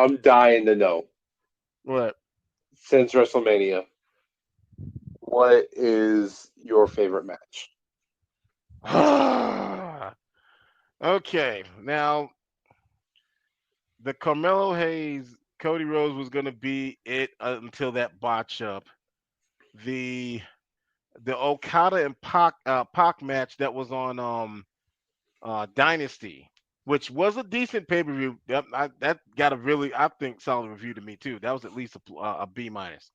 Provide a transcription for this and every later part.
I'm dying to know. What? Since WrestleMania, what is your favorite match? Okay, now the Carmelo Hayes Cody Rhodes was gonna be it until that botch up. The the Okada and Pac match that was on Dynasty, which was a decent pay per view. That got a really, I think, solid review to me too. That was at least a B minus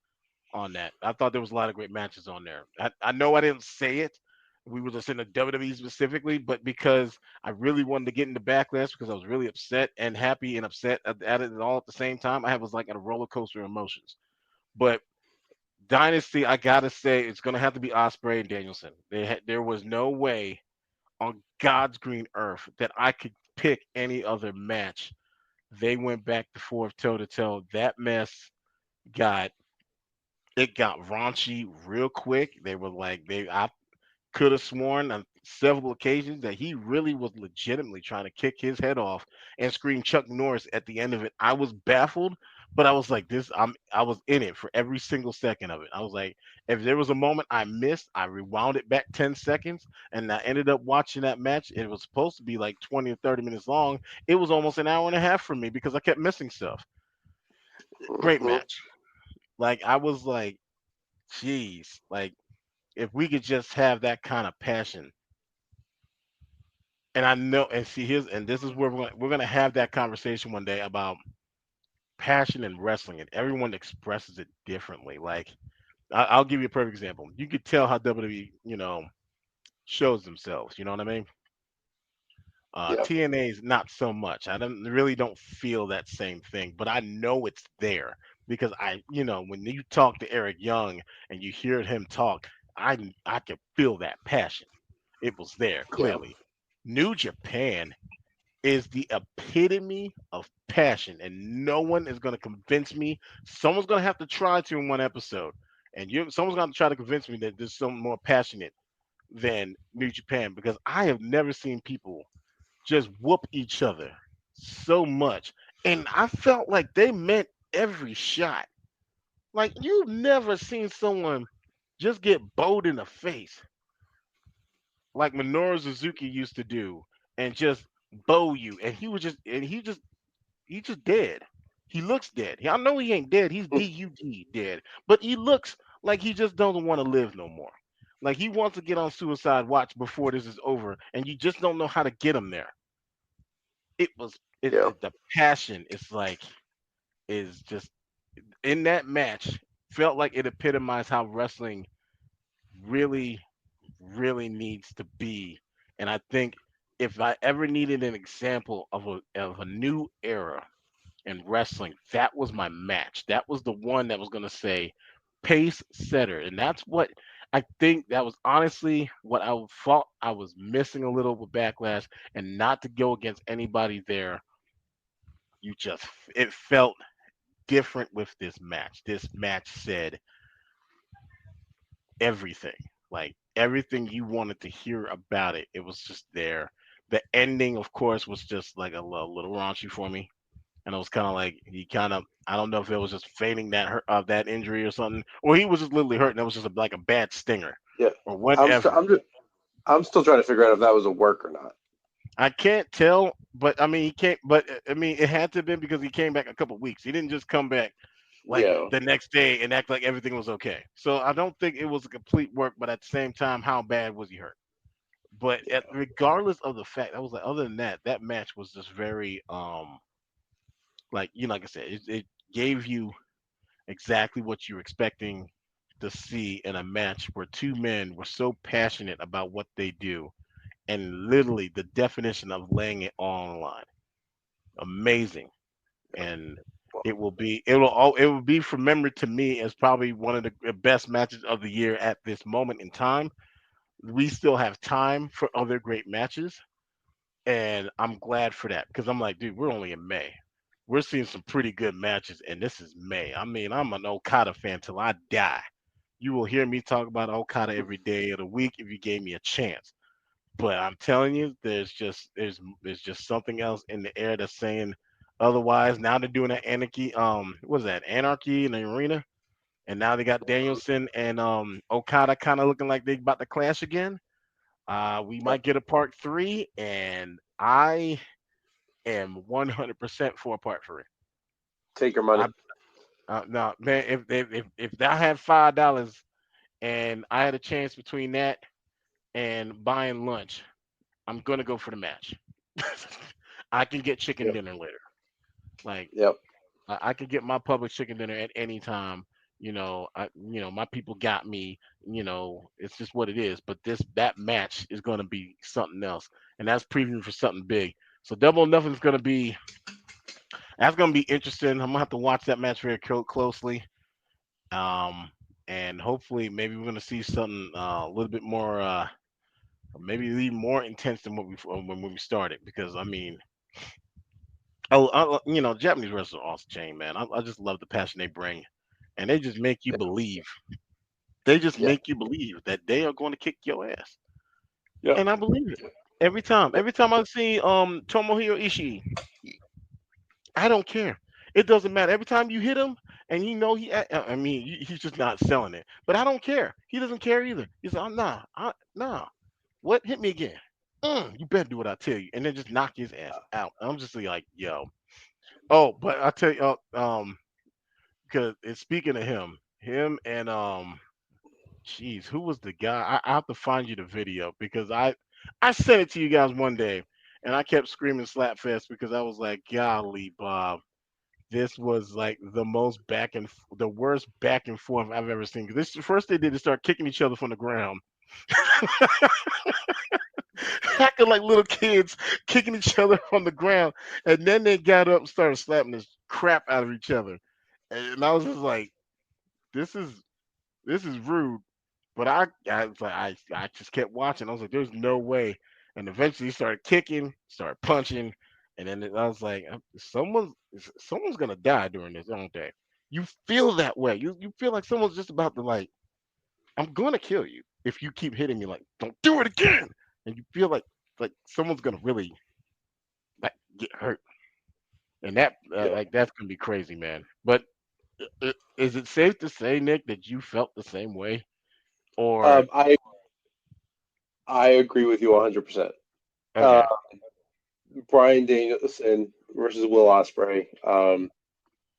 on that. I thought there was a lot of great matches on there. I know I didn't say it. We were just in the WWE specifically, but because I really wanted to get into backlash because I was really upset and happy and upset at it all at the same time. I was like at a roller coaster of emotions. But Dynasty, I gotta say, it's gonna have to be Osprey and Danielson. There was no way on God's green earth that I could pick any other match. They went back and forth toe to toe. That mess got got raunchy real quick. They were like I could have sworn on several occasions that he really was legitimately trying to kick his head off and scream Chuck Norris at the end of it. I was baffled, but I was like, I was in it for every single second of it. I was like, if there was a moment I missed, I rewound it back 10 seconds and I ended up watching that match. It was supposed to be like 20 or 30 minutes long. It was almost an hour and a half for me because I kept missing stuff. Great Mhm. match. Like I was like, geez, like if we could just have that kind of passion. And I know, and see, here's, and this is where we're gonna have that conversation one day about passion in wrestling, and everyone expresses it differently. Like, I'll give you a perfect example. You could tell how WWE, shows themselves. You know what I mean? Yeah, TNA is not so much. I don't feel that same thing, but I know it's there because when you talk to Eric Young and you hear him talk, I can feel that passion. It was there yeah, clearly. New Japan is the epitome of passion, and no one is going to convince me. Someone's going to have to try to in one episode, and someone's going to try to convince me that there's something more passionate than New Japan because I have never seen people just whoop each other so much, and I felt like they meant every shot. Like you've never seen someone just get bowed in the face like Minoru Suzuki used to do, and just bow you, and he just dead. He looks dead. I know he ain't dead. He's DUD dead, but he looks like he just doesn't want to live no more. Like he wants to get on suicide watch before this is over, and you just don't know how to get him there. yeah. The passion is just in that match felt like it epitomized how wrestling really really needs to be. And I think if I ever needed an example of a new era in wrestling, that was my match. That was the one that was going to say pace setter. And that's what I think that was honestly what I thought I was missing a little with Backlash. And not to go against anybody there, you just, it felt different with this match. This match said everything. Like everything you wanted to hear about it, it was just there. The ending, of course, was just like little raunchy for me, and it was kind of like he kind of I don't know if it was just feigning that hurt of that injury or something, or he was just literally hurt and it was just like a bad stinger Yeah. or I'm st- whatever. I'm just I'm still trying to figure out if that was a work or not. I can't tell, but I mean he can't. But I mean it had to have been because he came back a couple weeks. He didn't just come back like Yeah. the next day and act like everything was okay. So I don't think it was a complete work, but at the same time, how bad was he hurt? But regardless of the fact, I was like, other than that, that match was just very, like like I said, it gave you exactly what you're expecting to see in a match where two men were so passionate about what they do, and literally the definition of laying it all on the line. Amazing, and Well, it will be remembered to me as probably one of the best matches of the year at this moment in time. We still have time for other great matches, and I'm glad for that because I'm like, dude, we're only in May. We're seeing some pretty good matches, and this is May. I mean, I'm an Okada fan till I die. You will hear me talk about Okada every day of the week if you gave me a chance. But I'm telling you, there's just something else in the air that's saying Otherwise, now they're doing that anarchy. What is that? Anarchy in the arena, and now they got Danielson and Okada kind of looking like they about to clash again. We Yep. might get a part three, and I am 100% for a part three. Take your money. I no man, if I had $5 and I had a chance between that and buying lunch, I'm gonna go for the match. I can get chicken Yep. dinner later. Like Yep. I could get my public chicken dinner at any time. My people got me. It's just what it is. But that match is going to be something else, and that's previewing for something big. So Double or Nothing's going to be that's going to be interesting. I'm gonna have to watch that match very closely. Um, and hopefully maybe we're going to see something a little bit more, maybe even more intense than what when we started. Because I mean, Japanese wrestlers are off the chain, man. I just love the passion they bring, and they just make you Yeah. believe. They just Yeah. make you believe that they are going to kick your ass, Yep. and I believe it every time. Yep. Every time I see Tomohiro Ishii, I don't care. It doesn't matter. Every time you hit him, and I mean, he's just not selling it. But I don't care. He doesn't care either. He's like, nah. What? Hit me again. You better do what I tell you, and then just knock his ass out. I'm just like, yo. Oh, but I tell you, because speaking of him and jeez, who was the guy? I have to find you the video because I sent it to you guys one day, and I kept screaming slapfest because I was like, golly, Bob, this was like the worst back and forth I've ever seen. 'Cause this first they did is start kicking each other from the ground, acting like little kids kicking each other from the ground, and then they got up and started slapping the crap out of each other, and I was just like, this is rude. But I was like, I just kept watching. I was like, there's no way. And eventually he started kicking, started punching, and then I was like, someone's gonna die during this, don't they? You feel that way. You feel like someone's just about to like, I'm gonna kill you if you keep hitting me. Like, don't do it again. And you feel like someone's gonna really like get hurt. And that Yep. like that's gonna be crazy, man. But is it safe to say, Nick, that you felt the same way, or I agree with you 100%. Uh, okay? Brian Danielson versus Will Ospreay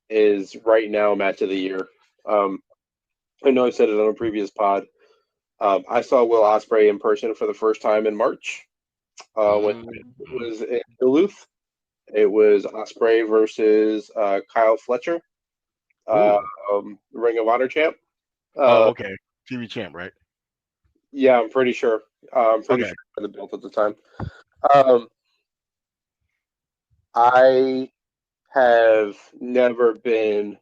is right now match of the year. Um, I know I said it on a previous pod. I saw Will Ospreay in person for the first time in March when it Mm. was in Duluth. It was Ospreay versus Kyle Fletcher, uh, Ooh. Ring of Honor champ. Oh, Uh, okay. TV champ, right? yeah, I'm pretty sure. I'm pretty Okay. sure he had the belt at the time. Um, I have never been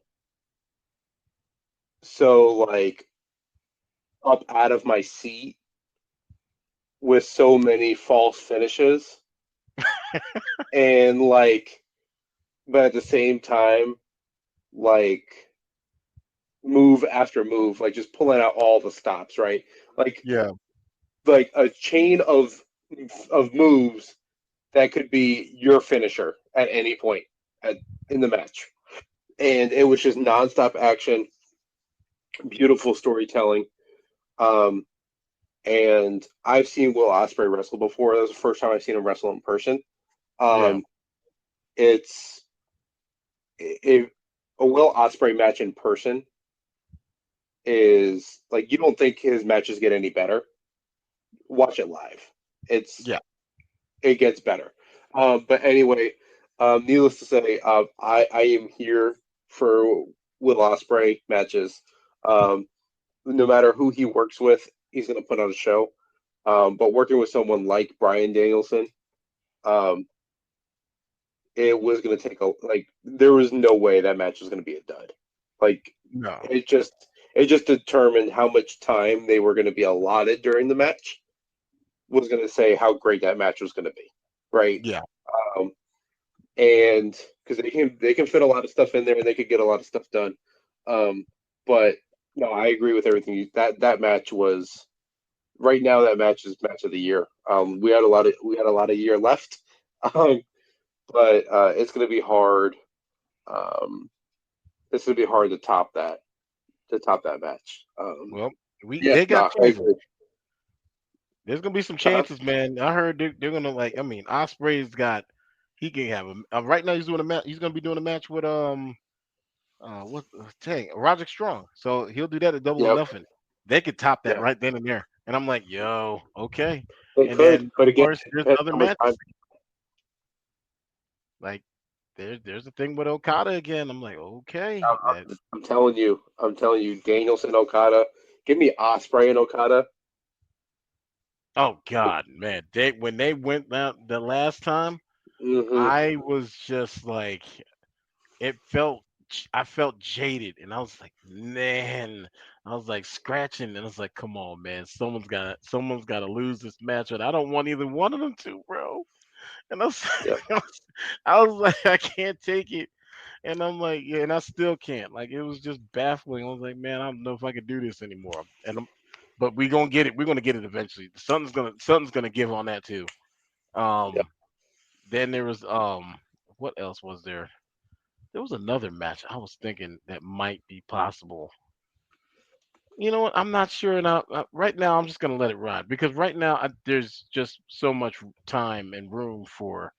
so like up out of my seat with so many false finishes and like, but at the same time, like move after move, like just pulling out all the stops, right? Like Yeah. like a chain of moves that could be your finisher at any point in the match. And it was just nonstop action, beautiful storytelling. Um, and I've seen Will Ospreay wrestle before. That was the first time I've seen him wrestle in person. Yeah. Um, it's a Will Ospreay match in person is like you don't think his matches get any better. Watch it live. It's Yeah. it gets better. But anyway, needless to say, I am here for Will Ospreay matches. Um, no matter who he works with, he's going to put on a show. But working with someone like Brian Danielson, um, it was going to take a like. There was no way that match was going to be a dud. Like No. it just determined how much time they were going to be allotted during the match was going to say how great that match was going to be, right? Yeah. Um, and because they can fit a lot of stuff in there and they could get a lot of stuff done. But no, I agree with everything that match was right now. That match is match of the year. We had a lot of year left, um, but it's going to be hard. Um, it's going to be hard to top that match. Well, Yeah, they got no, I chances. agree. There's gonna be some Uh-huh. chances, man. I heard they're gonna like. I mean, Osprey's got. He can have a. Right now, he's doing a match. He's gonna be doing a match with what? Dang, Roderick Strong. So he'll do that at Double or Yep. Nothing. They could top that Yeah, right then and there. And I'm like, yo, okay. they And then could, but of again, course it there's depends other how much time. matches. Like there's a thing with Okada again. I'm like, okay, that. I'm telling you, Danielson Okada. Give me Osprey and Okada. Oh God, man. They when they went out the last time, Hmm. I was just like, it felt. I felt jaded, and I was like, man. I was like scratching, and I was like, come on, man. Someone's got to lose this match, and I don't want either one of them to, bro. And I was, Yep. I was like, I can't take it. And I'm like, yeah, and I still can't. Like it was just baffling. I was like, man, I don't know if I could do this anymore. But we gonna get it. We're gonna get it eventually. Something's gonna give on that too. Yep. Um, then there was what else was there? There was another match I was thinking that might be possible. You know what? I'm not sure. And right now, I'm just gonna let it ride because right now there's just so much time and room for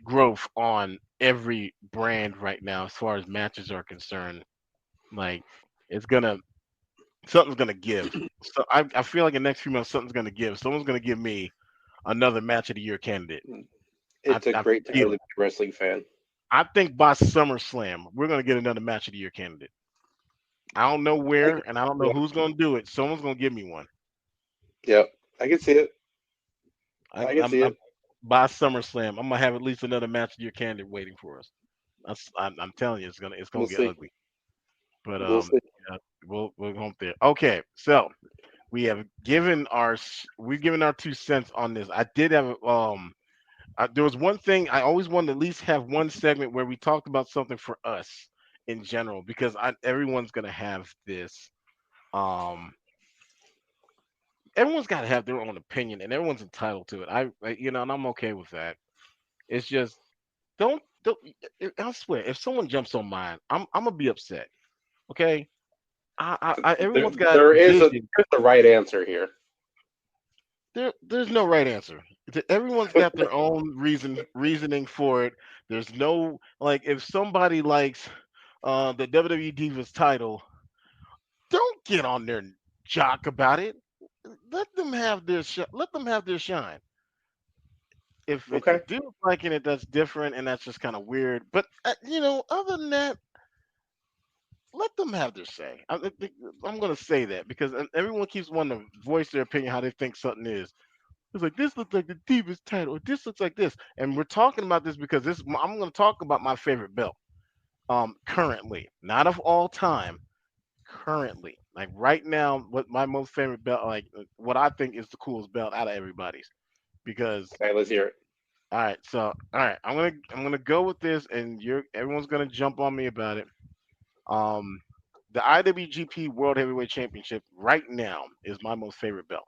growth on every brand right now as far as matches are concerned. Like it's gonna something's gonna give. So I feel like in the next few months something's gonna give. Someone's gonna give me another match of the year candidate. I, It's a I great time feel to be it. a wrestling fan. I think by SummerSlam we're gonna get another match of the year candidate. I don't know I where can, and I don't know yeah, who's gonna do it. Someone's gonna give me one. yep. I can see it. I, I can I'm, see I'm it. by SummerSlam I'm gonna have at least another match of the year candidate waiting for us. I'm telling you it's gonna We'll get see. ugly. But We'll see. yeah, we'll go there. Okay, so we've given our 2 cents on this. I did have there was one thing I always wanted to at least have one segment where we talked about something for us in general because everyone's gonna have this. Um, everyone's got to have their own opinion and everyone's entitled to it. And I'm okay with that. It's just don't. I swear, if someone jumps on mine, I'm gonna be upset. Okay, There, everyone's got there is a vision. there's a right answer here. There's no right answer. Everyone's got their own reasoning for it. There's no like if somebody likes the WWE Divas title, don't get on there and jock about it. Let them have their shine. If it's a Okay. dude liking it, that's different, and that's just kind of weird. But other than that, let them have their say. I'm gonna say that because everyone keeps wanting to voice their opinion how they think something is. It's like this looks like the Divas title, or this looks like this, and we're talking about this because I'm going to talk about my favorite belt. Currently, not of all time. Currently, like right now, what my most favorite belt, like what I think is the coolest belt out of everybody's. Because Okay. Let's hear it. all right, so all right, I'm gonna go with this, and everyone's gonna jump on me about it. Um, the IWGP World Heavyweight Championship right now is my most favorite belt.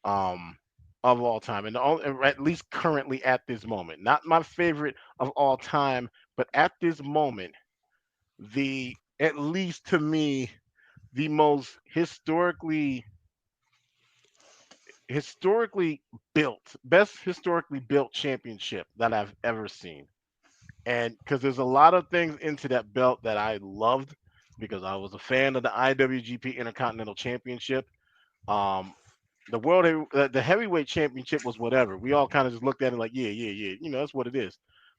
um, of all time, and at least currently at this moment. Not my favorite of all time, but at this moment, at least to me, the most historically best historically built championship that I've ever seen. And because there's a lot of things into that belt that I loved because I was a fan of the IWGP Intercontinental Championship. Um, the heavyweight championship was whatever. We all kind of just looked at it like, yeah, yeah, yeah, that's what it is.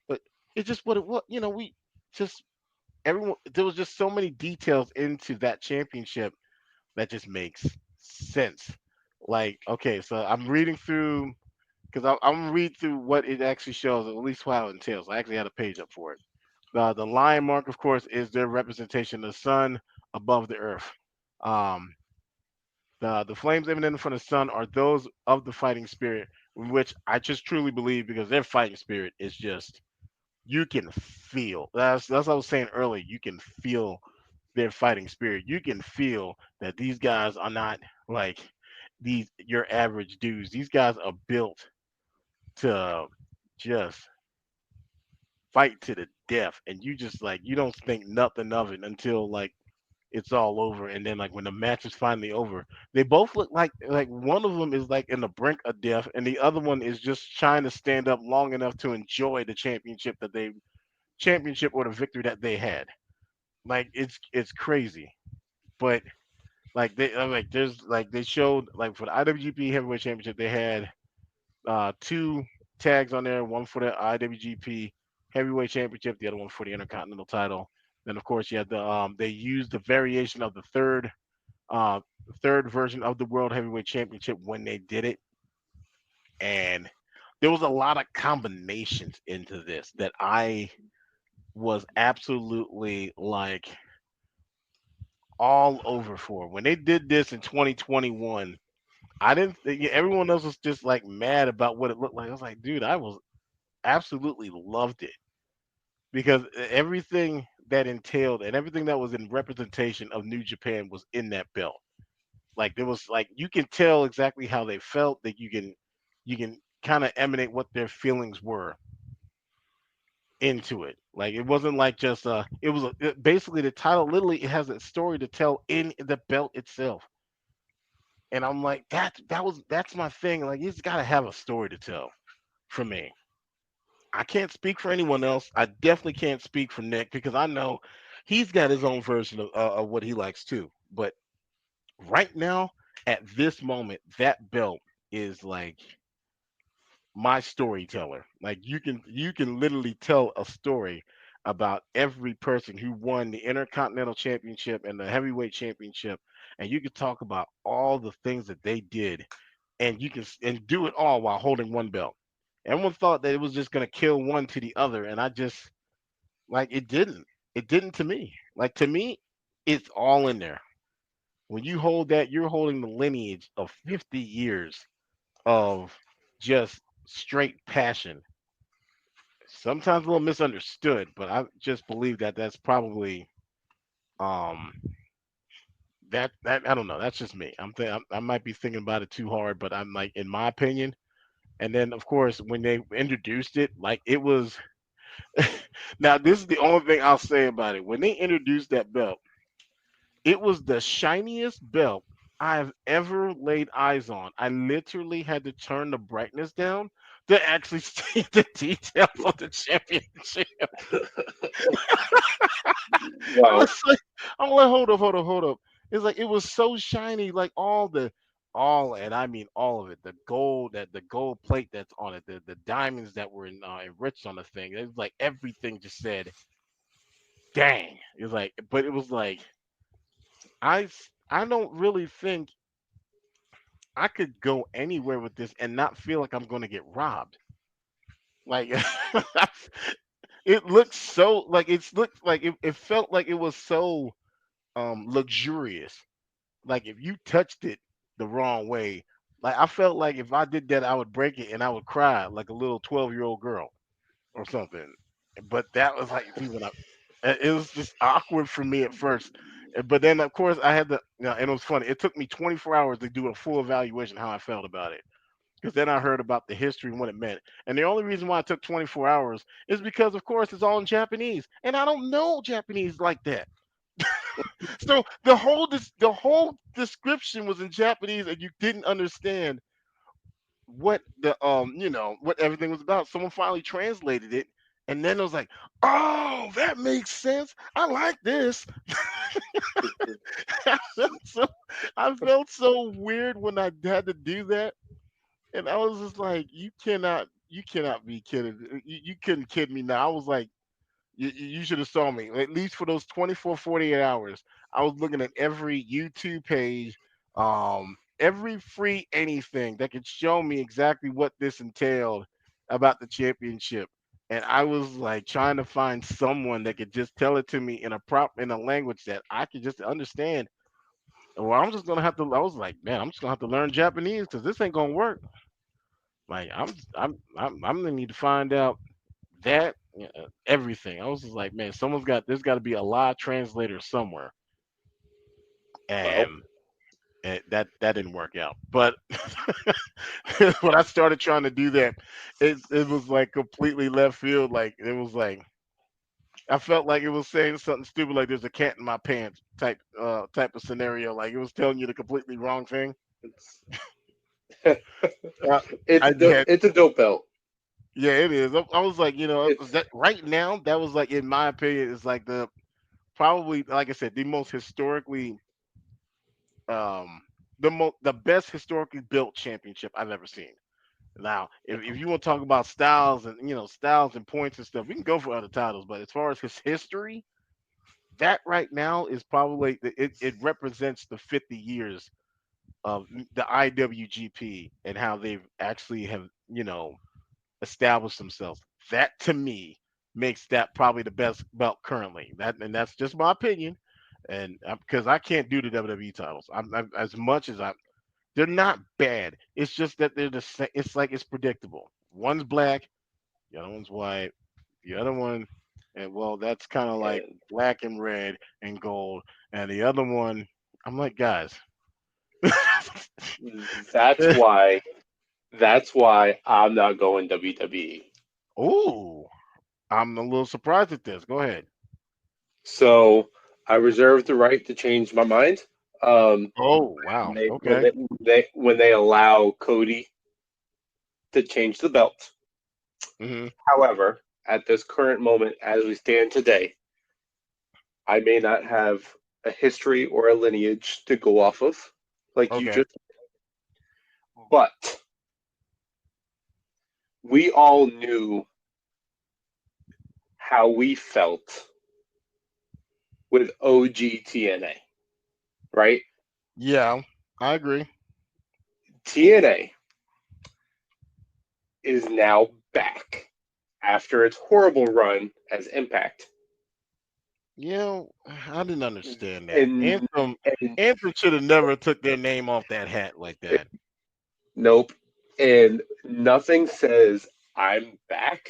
But it's just what it was. We just everyone. There was just so many details into that championship that just makes sense. Like, okay, so I'm reading through because I'm gonna read through what it actually shows, at least how it entails. I actually had a page up for it. The lion mark, of course, is their representation of the sun above the earth. Um, the flames emanating from the sun are those of the fighting spirit, which I just truly believe because their fighting spirit is just you can feel. That's what I was saying earlier. You can feel their fighting spirit. You can feel that these guys are not like these your average dudes. These guys are built to just. fight to the death, and you just like you don't think nothing of it until like it's all over, and then like when the match is finally over, they both look like one of them is like in the brink of death, and the other one is just trying to stand up long enough to enjoy the championship or the victory that they had. Like it's crazy, but like there's like they showed like for the IWGP Heavyweight Championship they had two tags on there, one for the IWGP Heavyweight Championship, the other one for the Intercontinental title. Then of course you had they used the variation of the uh third version of the World Heavyweight Championship when they did it, and there was a lot of combinations into this that I was absolutely like all over for. When they did this in 2021, I didn't think everyone else was just like mad about what it looked like. I was like, dude, I was absolutely loved it because everything that entailed and everything that was in representation of New Japan was in that belt. Like there was like you can tell exactly how they felt. That you can kind of emanate what their feelings were into it. Like it wasn't like just it was basically the title literally it has a story to tell in the belt itself. And I'm like that's my thing. Like he's got to have a story to tell for me. I can't speak for anyone else. I definitely can't speak for Nick because I know he's got his own version of what he likes too. But right now, at this moment, that belt is like my storyteller. Like you can literally tell a story about every person who won the Intercontinental Championship and the Heavyweight Championship, and you could talk about all the things that they did, and and do it all while holding one belt. Everyone thought that it was just gonna kill one to the other, and I just like it didn't. It didn't to me. Like to me, it's all in there. When you hold that, you're holding the lineage of 50 years of just straight passion. Sometimes a little misunderstood, but I just believe that that's probably um that I don't know. That's just me. I might be thinking about it too hard, but I'm like in my opinion. And then of course when they introduced it, like it was now this is the only thing I'll say about it. When they introduced that belt, it was the shiniest belt I've ever laid eyes on. I literally had to turn the brightness down to actually see the details of the championship. I Wow. was like, I'm like, hold up. It's like it was so shiny, like all, and I mean all of it. The gold plate that's on it, the diamonds that were enriched on the thing. It was like everything just said, "Dang!" It was like, but it was like I don't really think I could go anywhere with this and not feel like I'm going to get robbed. Like it looked so like it's looked like it felt like it was so luxurious. Like if you touched it the wrong way, like I felt like if I did that I would break it and I would cry like a little 12-year-old girl or something. But that was like see when it was just awkward for me at first. But then of course I had and it was funny. It took me 24 hours to do a full evaluation how I felt about it. Because then I heard about the history and what it meant. And the only reason why it took 24 hours is because, of course, it's all in Japanese, and I don't know Japanese like that. So the whole description was in Japanese, and you didn't understand what the what everything was about. Someone finally translated it, and then it was like, oh, that makes sense. I like this. So I felt so weird when I had to do that. And I was just like, you cannot be kidding. You couldn't kid me now. I was like, you should have saw me. At least for those 24, 48 hours, I was looking at every YouTube page, every free anything that could show me exactly what this entailed about the championship. And I was like trying to find someone that could just tell it to me in a language that I could just understand. Well, I'm just gonna have to. I was like, man, I'm just gonna have to learn Japanese because this ain't gonna work. Like I'm gonna need to find out that everything. I was just like, man, there's got to be a live translator somewhere. Well, And And that didn't work out. But when I started trying to do that, it was like completely left field. Like it was like I felt like it was saying something stupid like "there's a cat in my pants" type of scenario. Like it was telling you the completely wrong thing. It's Uh, it's I a dope, had it's a dope belt. Yeah, it is. I was like, It's that right now that was like in my opinion is like the probably like I said the most historically um the best historically built championship I've ever seen. Now, if you want to talk about styles and styles and points and stuff, we can go for other titles. But as far as his history, that right now is probably it represents the 50 years of the IWGP and how they've actually have established themselves. That to me makes that probably the best belt currently. That's just my opinion, and because I can't do the WWE titles, I'm as much as I they're not bad. It's just that they're the same. It's like it's predictable. One's black, the other one's white, the other one, and well, that's kind of like and black and red and gold, and the other one, I'm like, guys, that's why that's why I'm not going WWE. ooh, I'm a little surprised at this. Go ahead. So I reserve the right to change my mind. Um, Oh, when wow. they when Okay. they allow Cody to change the belt. Hmm. However, at this current moment, as we stand today, I may not have a history or a lineage to go off of, like you Okay. just. But we all knew how we felt with OG TNA, right? Yeah, I agree. TNA is now back after its horrible run as Impact. I didn't understand that. And Anthem should have never took their name off that hat like that. nope. And nothing says I'm back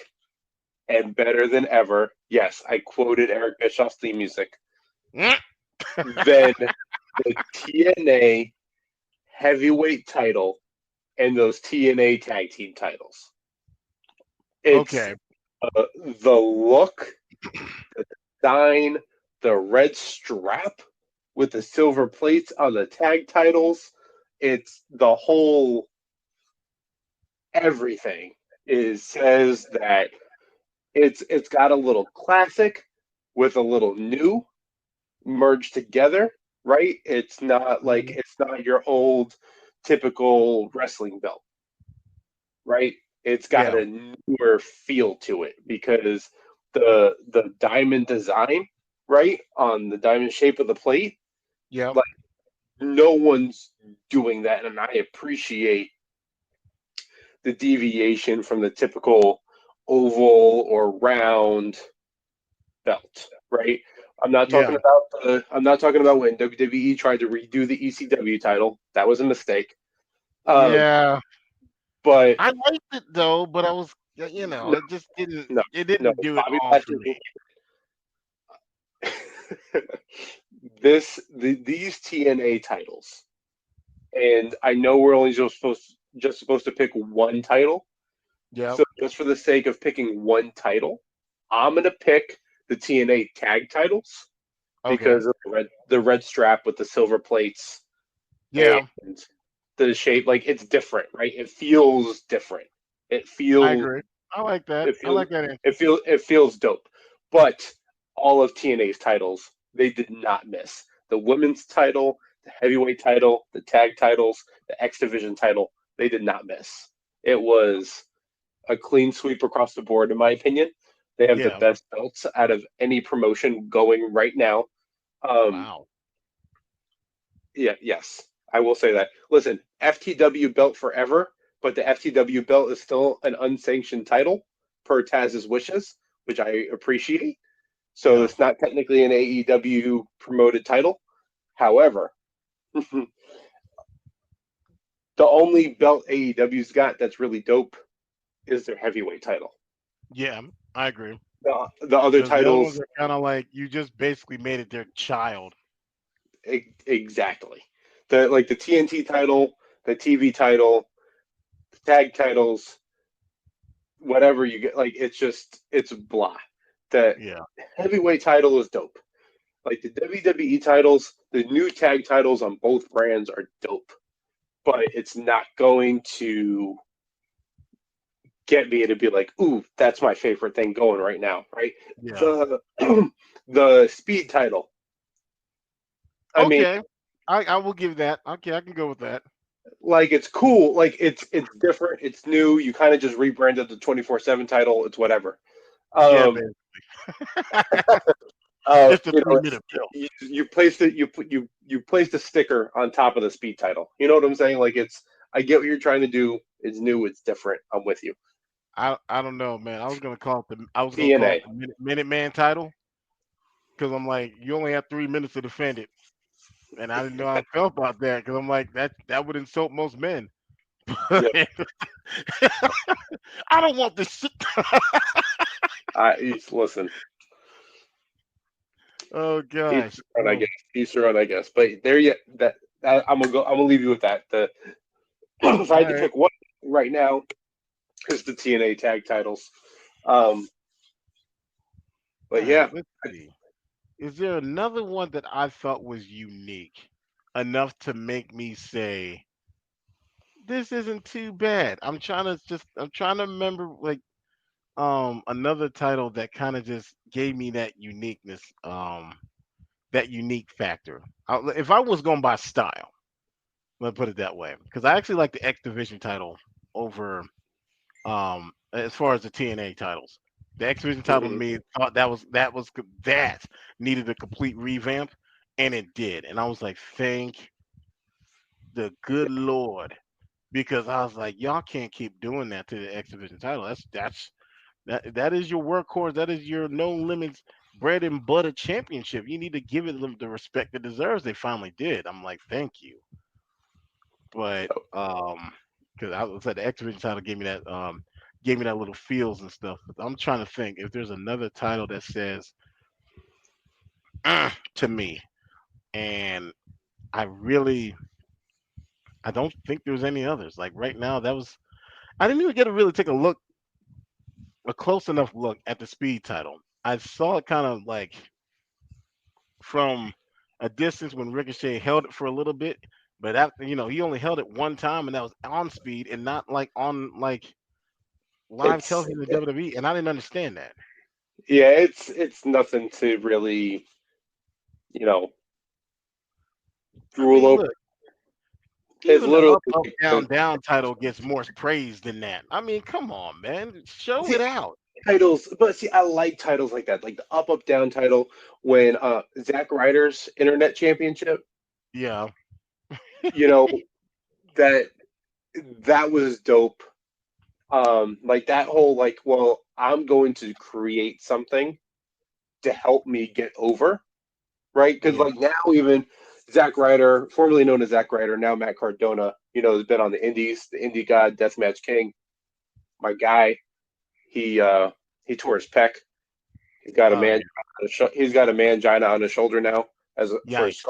and better than ever. Yes, I quoted Eric Bischoff's theme music. Mm. Then the TNA heavyweight title and those TNA tag team titles. It's Okay. the look, the design, the red strap with the silver plates on the tag titles. It's the whole everything is says that it's got a little classic with a little new merged together, right? Mhm. It's not your old typical wrestling belt, right? It's got Yeah. a newer feel to it because the diamond design, right, on the diamond shape of the plate, Yep. like no one's doing that, and I appreciate the deviation from the typical oval or round belt, right? Yeah. I'm not talking about when WWE tried to redo the ECW title. That was a mistake. Um, Yeah. but I liked it though, but I was, no, it just didn't. no, It no. didn't do it Bobby all for Lashley. me. These TNA titles, and I know we're only just supposed to pick one title. Yep. So just for the sake of picking one title, I'm gonna pick the TNA tag titles Okay. because of the red strap with the silver plates and Yeah, the shape. Like it's different, right? It feels different. It I feels agree. I like that. it I feels like that answer. it feels dope. But all of TNA's titles, they did not miss. The women's title, the heavyweight title, the tag titles, the X Division title, they did not miss. It was a clean sweep across the board, in my opinion. They have the Yeah. best belts out of any promotion going right now. Um, Wow. yeah, yes, I will say that. Listen, FTW belt forever, but the FTW belt is still an unsanctioned title per Taz's wishes, which I appreciate. So Yeah. it's not technically an AEW promoted title. However, the only belt AEW's got that's really dope is their heavyweight title. Yeah. I agree. The other Because the other ones titles, are kind of like you just basically made it their child. exactly. the TNT title, the TV title, the tag titles, whatever you get, like it's blah. The Yeah. heavyweight title is dope. Like the WWE titles, the new tag titles on both brands are dope, but it's not going to get me to be like, ooh, that's my favorite thing going right now, right? Yeah. The the speed title. I mean, Okay. I will give that. Okay, I can go with that. like it's cool, like it's different, it's new. You kind of just rebranded the 24/7 title. It's whatever. Yeah, Um, man. It's a you know, 3 minute belt. you placed it, you placed a sticker on top of the speed title. You know what I'm saying? Like it's, I get what you're trying to do. It's new, it's different. I'm with you. I don't know, man. I was gonna call it TNA. the Minute Man title because I'm like, you only have 3 minutes to defend it, and I didn't know how I felt about that because I'm like, that would insult most men. Yep. I don't want this shit. Listen, Oh each gosh. their own, I guess. Each their own, I guess. But there, you that I'm gonna go. I'm gonna leave you with that. The if I All had to right. pick one right now, is the TNA tag titles. Um, All but right. yeah, Let's see. Is there another one that I thought was unique enough to make me say this isn't too bad? I'm trying to remember like another title that kind of just gave me that uniqueness, that unique factor. If I was going by style, let's put it that way, because I actually like the X Division title over as far as the TNA titles. The X Division title to mhm. me thought that needed a complete revamp, and it did. And I was like, thank the good Lord, because I was like, y'all can't keep doing that to the X Division title. That is your workhorse. That is your no limits bread and butter championship. You need to give it the respect it deserves. They finally did. I'm like, thank you. But because I said the X Division title gave me that little feels and stuff. But I'm trying to think if there's another title that says to me, and I don't think there's any others. Like right now, I didn't even get to really take a close enough look at the speed title. I saw it kind of like from a distance when Ricochet held it for a little bit, but after he only held it one time, and that was on speed and not like on like live it's television in WWE, and I didn't understand that. yeah, it's nothing to really, you know, I drool mean, over. look, It's even the literally up, up, like down, down title gets more praise than that. I mean, come on, man, show see, it out. titles, but see, I like titles like that, like the up down title when Zack Ryder's Internet Championship. Yeah, You know that that was dope. Like that whole like, well, I'm going to create something to help me get over, right? Because yeah, like now even Zack Ryder, formerly known as Zack Ryder, now Matt Cardona, has been on the Indies, the Indie God, Deathmatch King. My guy, he uh he tore his pec. He's got a oh man. yeah, He's got a mangina on his shoulder now, for his yikes,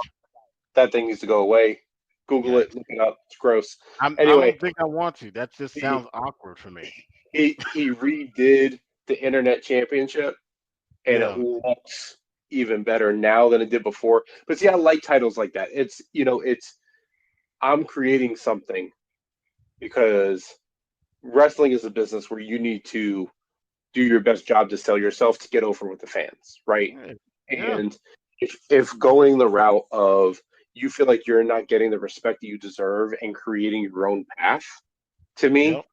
that thing needs to go away. Google it, yikes. look it up. It's gross. I Anyway, don't think I want to. That just he sounds awkward for me. he redid the Internet Championship, and it Yeah, looks even better now than it did before. But see, I like titles like that. It's I'm creating something because wrestling is a business where you need to do your best job to sell yourself to get over with the fans, right? yeah, yeah, And if going the route of you feel like you're not getting the respect that you deserve and creating your own path, to me yep,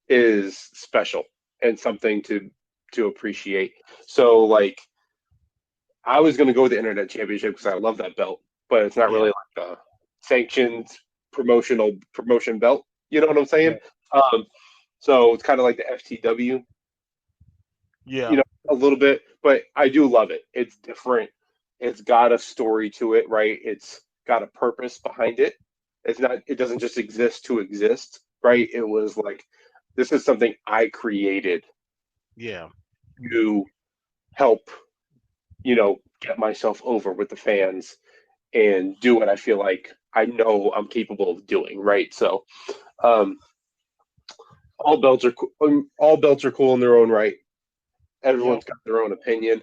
is special and something to appreciate. So like I was going to go with the Internet Championship because I love that belt, but it's not yeah, really like a sanctioned promotion belt. You know what I'm saying? yeah, Um, so it's kind of like the FTW, yeah, a little bit, but I do love it. It's different. It's got a story to it, right? It's got a purpose behind it. It's not, it doesn't just exist to exist, right? It was like, this is something I created yeah, to help, get myself over with the fans and do what I feel like I know I'm capable of doing, right? So um, all belts are cool in their own right. Yep. Everyone's got their own opinion.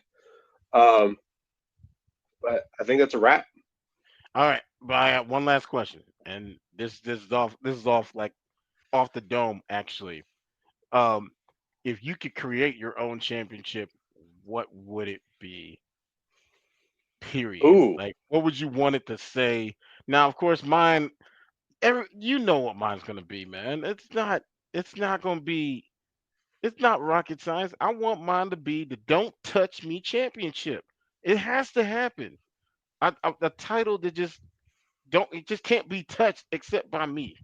Um, but I think that's a wrap. All right, but I have one last question, and this is off like off the dome actually. Um, if you could create your own championship, what would it be? Period. Ooh, Like, what would you want it to say? Now, of course, mine. You know what mine's gonna be, man. It's not. It's not gonna be. It's not rocket science. I want mine to be the "Don't Touch Me" championship. It has to happen. A title that just don't. It just can't be touched except by me.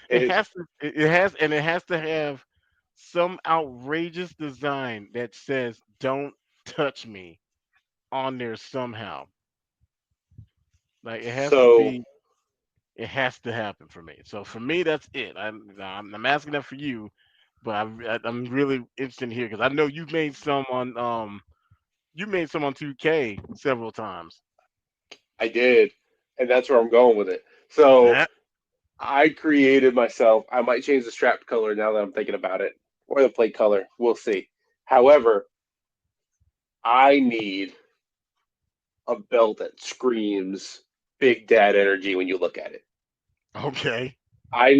It it has to. It has, and it has to have some outrageous design that says "Don't touch me" on there somehow. Like it has to so be. It has to happen for me. So for me, that's it. I'm asking that for you, but I'm really interested in here because I know you made some on 2K several times. I did, and that's where I'm going with it. So Yeah. I created myself. I might change the strap color now that I'm thinking about it, or the plate color. We'll see. However, I need a belt that screams Big Dad energy when you look at it. Okay. I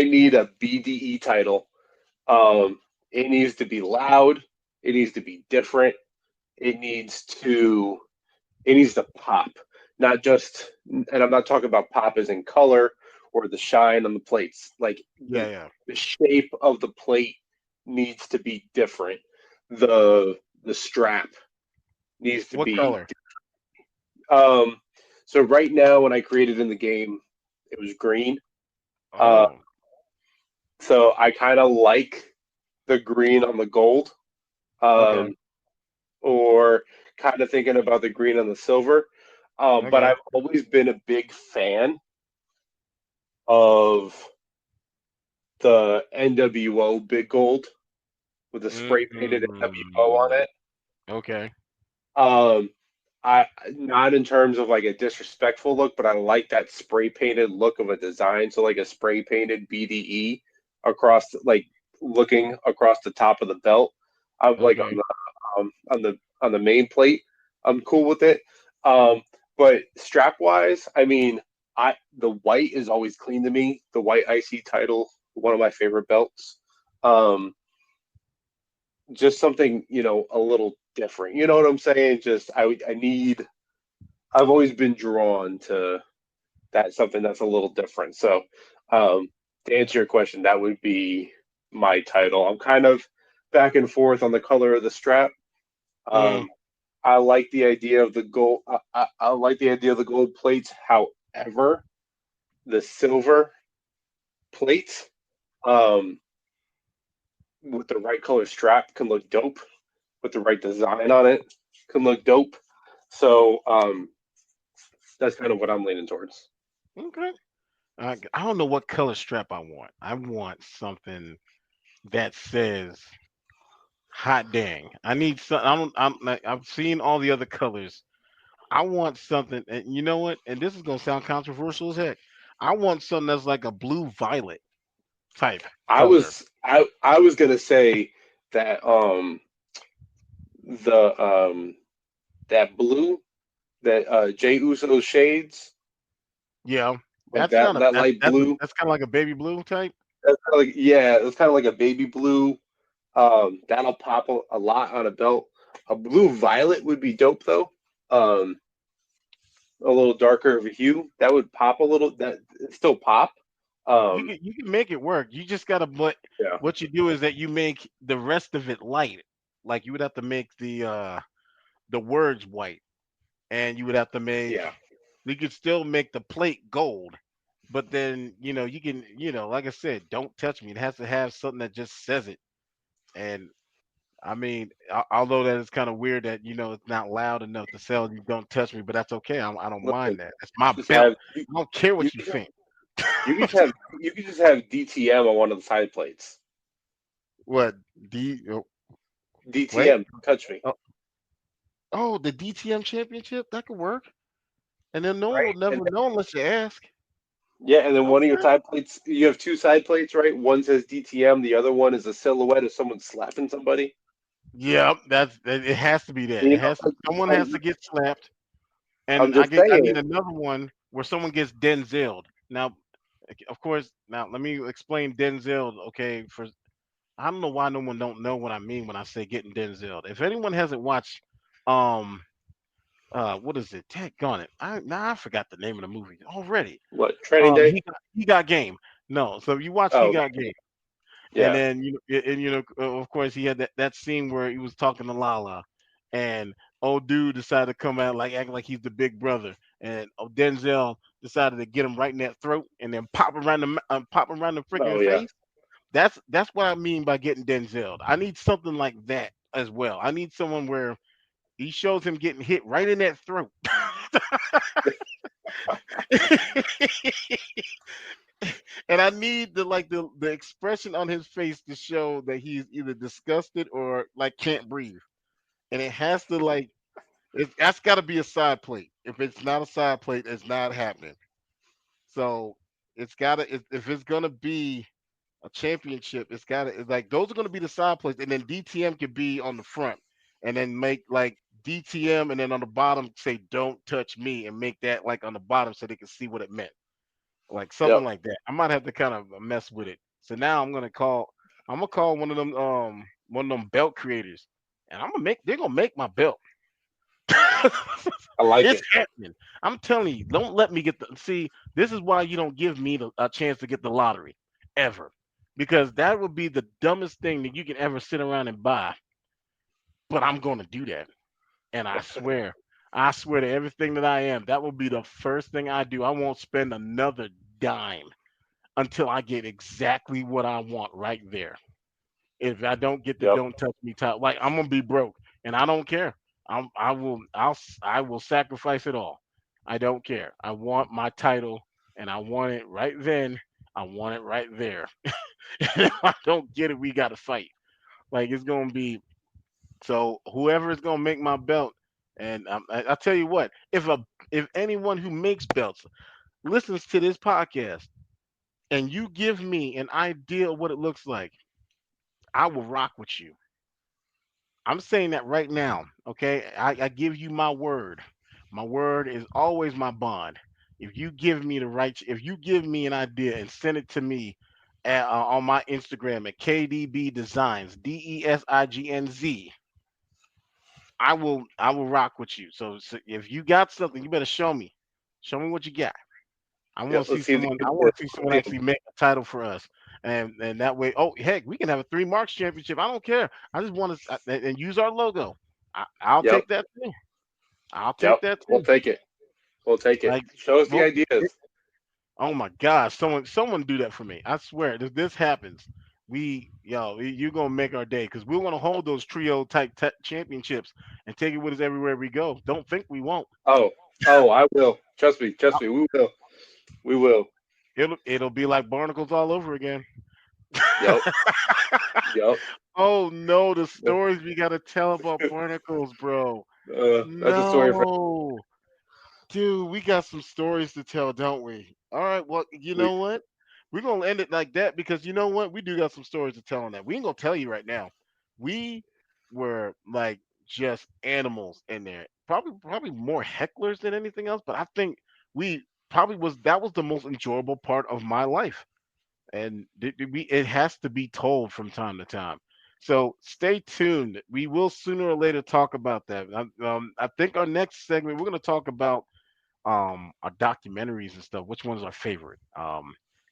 need a BDE title. Um, it needs to be loud. It needs to be different. It needs to it needs to pop, not just. And I'm not talking about pop as in color or the shine on the plates. Like Yeah, yeah. the shape of the plate needs to be different. The strap needs to What be color? um so right now when I created in the game it was green. Uh Oh, so I kind of like the green on the gold. okay. Um or kind of thinking about the green on the silver. But Okay. I've always been a big fan of the NWO Big Gold with the spray painted NWO on Mm, it. okay. Um, I not in terms of like a disrespectful look, but I like that spray painted look of a design. So like a spray painted BDE across, like looking across the top of the belt. I'm like Okay. on the main plate. I'm cool with it. Um, but strap wise, I mean, I the white is always clean to me. The white IC title, one of my favorite belts. Um, just something a little different. You know what I'm saying? Just I need. I've always been drawn to that something that's a little different. So to answer your question, that would be my title. I'm kind of back and forth on the color of the strap. Mm, Um, I like the idea of the gold. I like the idea of the gold plates. However, the silver plates um, with the right color strap can look dope. With the right design on it, can look dope. So that's kind of what I'm leaning towards. okay. I don't know what color strap I want. I want something that says "hot dang." I need some. I don't. I'm like I've seen all the other colors. I want something, and you know what? And this is gonna sound controversial as heck. I want something that's like a blue violet type color. I was gonna say that the that blue that Jay Uso shades Yeah, like that's that not a that light blue. that's kind of like a baby blue type. That's kinda like yeah, it's kind of like a baby blue. That'll pop a lot on a belt. A blue violet would be dope though. Um, a little darker of a hue that would pop a little. That still pop. Um, You can make it work. You just gotta yeah, what you do is that you make the rest of it light. Like you would have to make the words white, and you would have to make yeah. you could still make the plate gold, but then you can like I said, don't touch me. It has to have something that just says it. And I mean, although that is kind of weird that it's not loud enough to sell you "Don't Touch Me," but that's okay. I don't Listen, mind that. It's my just belt. have I don't care you what you can think. you can just have you can just have DTM on one of the side plates. What? D? Oh, wait. DTM, touch me. Oh, Oh, the DTM championship? That could work. And then no one will right? And never know unless you ask. yeah, and then one of your Okay. side plates, you have two side plates, right? One says DTM, the other one is a silhouette of someone slapping somebody. Yeah, it has to be that. You It know, has to someone has to get slapped. I'm And just I saying, need another one where someone gets Denzel'd. Now, of course, now let me explain Denzel, okay? For I don't know why no one don't know what I mean when I say getting Denzel. If anyone hasn't watched, um, what is it? Daggone it! I forgot the name of the movie already. what, training day? He got game. No, so if you watch He Oh, Got Game, and yeah. then of course, he had that scene where he was talking to Lala, and old dude decided to come out like acting like he's the big brother, and Denzel decided to get him right in that throat, and then pop him around the Oh, freaking yeah. face. That's what I mean by getting Denzel. I need something like that as well. I need someone where he shows him getting hit right in that throat. And I need the expression on his face to show that he's either disgusted or like can't breathe. And it has to that's got to be a side plate. If it's not a side plate, it's not happening. So it's got to if it's gonna be a championship, it's like those are gonna be the side plates, and then DTM could be on the front, and then make like DTM, and then on the bottom say "Don't touch me," and make that like on the bottom so they can see what it meant, like something Yep. like that. I might have to kind of mess with it. So now I'm gonna call one of them belt creators, and they're gonna make my belt. I like It's it. happening. I'm telling you, don't let me get the see. This is why you don't give me a chance to get the lottery ever, because that would be the dumbest thing that you can ever sit around and buy. But I'm gonna do that, and I swear to everything that I am, that will be the first thing I do. I won't spend another dime until I get exactly what I want right there. If I don't get the Yep. "Don't touch me" title, like I'm gonna be broke, and I don't care. I will sacrifice it all. I don't care. I want my title, and I want it right then. I want it right there. If I don't get it, we got to fight. Like it's gonna be so. Whoever is gonna make my belt, and I tell you what, if anyone who makes belts listens to this podcast, and you give me an idea of what it looks like, I will rock with you. I'm saying that right now, okay? I give you my word. My word is always my bond. If you give me an idea and send it to me on my Instagram at KDB Designs, DESIGNZ, I will rock with you. So if you got something, you better show me. Show me what you got. Yep. Let's see the, I the want to see someone actually make a title for us, and that way, oh heck, we can have a three marks championship. I don't care. I just want to and use our logo. I'll Yep. take that too. I'll take Yep. that We'll too. take it. We'll take it. Like, Show us the well, ideas. oh my gosh, someone do that for me. I swear, if this happens, you're gonna make our day because we're gonna hold those trio type championships and take it with us everywhere we go. Don't think we won't. Oh, oh, I will. Trust me. Trust me. We will. We will. It'll be like barnacles all over again. Yep. Yep. Oh no, the stories we gotta tell about barnacles, bro. That's a story for No, dude, we got some stories to tell, don't we? All right, well, you we. know what? We're gonna end it like that because you know what? We do got some stories to tell on that. We ain't gonna tell you right now. We were like just animals in there. Probably more hecklers than anything else, but I think we probably was that was the most enjoyable part of my life, and it has to be told from time to time. So stay tuned. We will sooner or later talk about that. I think our next segment we're going to talk about our documentaries and stuff. Which one's our favorite?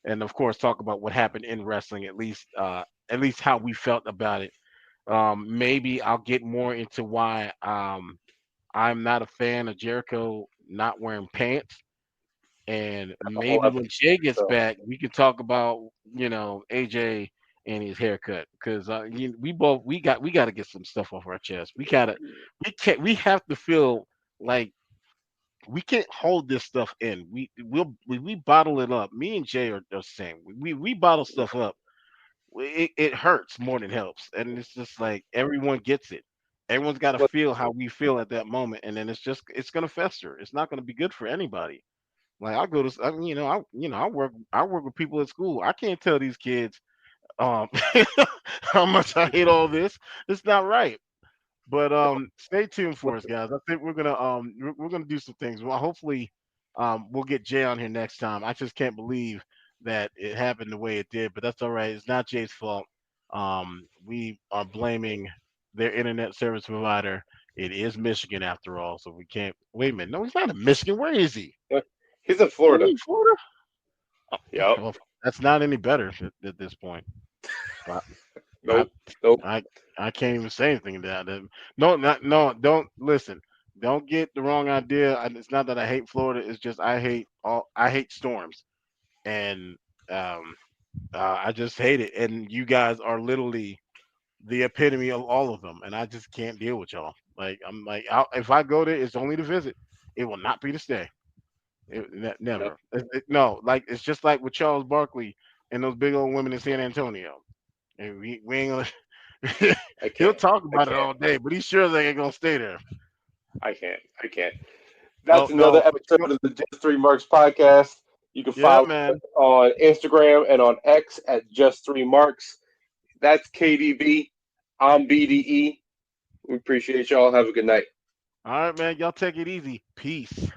And of course talk about what happened in wrestling. At least how we felt about it. Maybe I'll get more into why I'm not a fan of Jericho not wearing pants, and A whole maybe when episode. Jay gets So, back, we can talk about AJ and his haircut because we got to get some stuff off our chest. We have to feel like we can't hold this stuff in. We bottle it up. Me and Jay are the same. We bottle stuff up. It hurts more than helps, and it's just like everyone gets it. Everyone's got to What feel how we feel at that moment, and then it's gonna fester. It's not gonna be good for anybody. Like I go to, I work with people at school. I can't tell these kids um how much I hate all this. It's not right. But stay tuned for what us, guys. I think we're gonna do some things. Well, hopefully, we'll get Jay on here next time. I just can't believe that it happened the way it did, but that's all right. It's not Jay's fault. We are blaming their internet service provider. It is Michigan after all, so we can't. Wait a minute, no, he's not in Michigan. Where is he? he's in Is he Florida. in Florida? Oh, Yep. well, that's not any better at this point. But I, Nope. Nope. I I can't even say anything to that. No, no. Don't listen. Don't get the wrong idea. It's not that I hate Florida. It's just I hate storms, and um, I just hate it. And you guys are literally the epitome of all of them, and I just can't deal with y'all. Like I'm like, if I go there, it's only to visit. It will not be to stay. Yep. Never. No, like it's just like with Charles Barkley and those big old women in San Antonio. And we ain't gonna. I He'll can't. talk I about it can't. all day, but he's sure they ain't gonna stay there. I can't. I can't. No, That's another no. But episode of the Just Three Marks podcast. You can yeah, follow us man. on Instagram and on X at Just Three Marks. That's KDB. I'm BDE. We appreciate y'all. Have a good night. All right, man. Y'all take it easy. Peace.